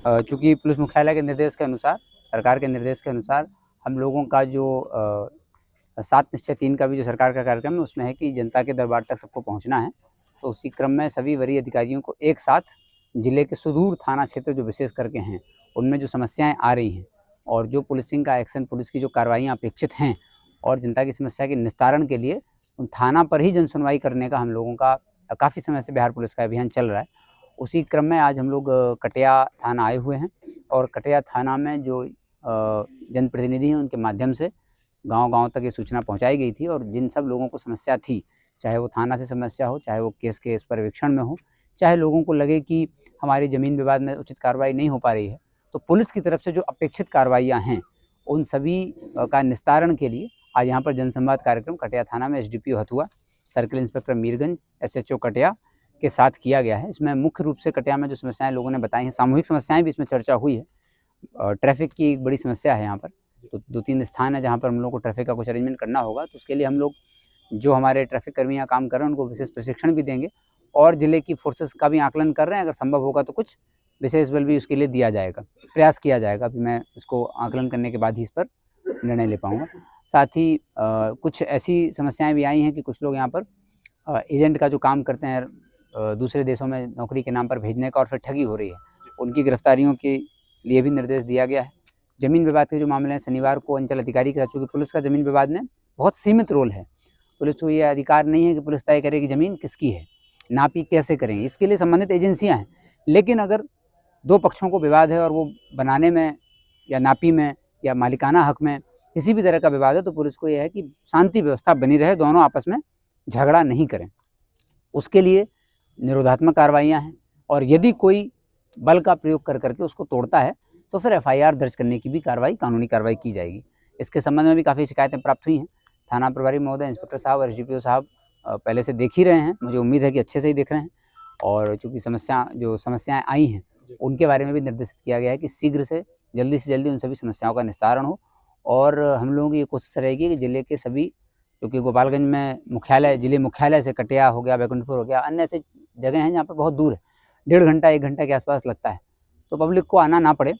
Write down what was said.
चूँकि पुलिस मुख्यालय के निर्देश के अनुसार, सरकार के निर्देश के अनुसार हम लोगों का जो 7 निश्चय 3 का भी जो सरकार का कार्यक्रम है, उसमें है कि जनता के दरबार तक सबको पहुँचना है। तो उसी क्रम में सभी वरीय अधिकारियों को एक साथ जिले के सुदूर थाना क्षेत्र जो विशेष करके हैं, उनमें जो समस्याएँ आ रही हैं और जो पुलिसिंग का एक्शन, पुलिस की जो कार्रवाइयाँ अपेक्षित हैं और जनता की समस्या के निस्तारण के लिए उन थाना पर ही जन सुनवाई करने का हम लोगों का काफ़ी समय से बिहार पुलिस का अभियान चल रहा है। उसी क्रम में आज हम लोग कटिया थाना आए हुए हैं और कटिया थाना में जो जनप्रतिनिधि हैं, उनके माध्यम से गाँव-गाँव तक ये सूचना पहुँचाई गई थी और जिन सब लोगों को समस्या थी, चाहे वो थाना से समस्या हो, चाहे वो केस के इस पर्यवेक्षण में हो, चाहे लोगों को लगे कि हमारी ज़मीन विवाद में उचित कार्रवाई नहीं हो पा रही है, तो पुलिस की तरफ से जो अपेक्षित कार्रवाइयाँ हैं, उन सभी का निस्तारण के लिए आज यहाँ पर जनसंवाद कार्यक्रम कटिया थाना में SDPO Hathua, circle inspector Mirganj, SHO कटिया के साथ किया गया है। इसमें मुख्य रूप से कटिया में जो समस्याएँ लोगों ने बताई हैं, सामूहिक समस्याएँ भी इसमें चर्चा हुई है। ट्रैफ़िक की एक बड़ी समस्या है यहाँ पर, तो 2-3 स्थान है जहाँ पर हम लोग को ट्रैफ़िक का कुछ अरेंजमेंट करना होगा, तो उसके लिए हम लोग जो हमारे ट्रैफ़िक कर्मी यहाँ काम कर रहे हैं, उनको विशेष प्रशिक्षण भी देंगे और ज़िले की फ़ोर्सेस का भी आकलन कर रहे हैं। अगर संभव होगा तो कुछ विशेष बल भी उसके लिए दिया जाएगा, प्रयास किया जाएगा। अभी मैं इसको आकलन करने के बाद ही इस पर निर्णय ले पाऊँगा। साथ ही कुछ ऐसी समस्याएँ भी आई हैं कि कुछ लोग यहाँ पर एजेंट का जो काम करते हैं, दूसरे देशों में नौकरी के नाम पर भेजने का और फिर ठगी हो रही है, उनकी गिरफ्तारियों के लिए भी निर्देश दिया गया है। ज़मीन विवाद के जो मामले हैं, शनिवार को अंचल अधिकारी का, चूँकि पुलिस का ज़मीन विवाद में बहुत सीमित रोल है, पुलिस को ये अधिकार नहीं है कि पुलिस तय करे कि ज़मीन किसकी है, नापी कैसे करेंगे, इसके लिए संबंधित एजेंसियाँ हैं। लेकिन अगर 2 पक्षों को विवाद है और वो बनाने में या नापी में या मालिकाना हक में किसी भी तरह का विवाद है, तो पुलिस को ये है कि शांति व्यवस्था बनी रहे, दोनों आपस में झगड़ा नहीं करें। उसके लिए निरोधात्मक कार्रवाइयाँ हैं और यदि कोई बल का प्रयोग कर करके उसको तोड़ता है, तो फिर एफआईआर दर्ज करने की भी कार्रवाई, कानूनी कार्रवाई की जाएगी। इसके संबंध में भी काफ़ी शिकायतें प्राप्त हुई हैं। थाना प्रभारी महोदय, इंस्पेक्टर साहब और एसडीपीओ साहब पहले से देख ही रहे हैं, मुझे उम्मीद है कि अच्छे से ही देख रहे हैं और चूँकि समस्याएँ आई हैं, उनके बारे में भी निर्देशित किया गया है कि शीघ्र से जल्दी उन सभी समस्याओं का निस्तारण हो और हम लोगों की ये कोशिश रहेगी कि जिले के सभी, क्योंकि गोपालगंज में मुख्यालय, जिले मुख्यालय से कटिया हो गया, बैकुंठपुर हो गया, अन्य ऐसे जगह हैं जहाँ पर बहुत दूर है, 1.5 घंटा 1 घंटा के आसपास लगता है, तो पब्लिक को आना ना पड़े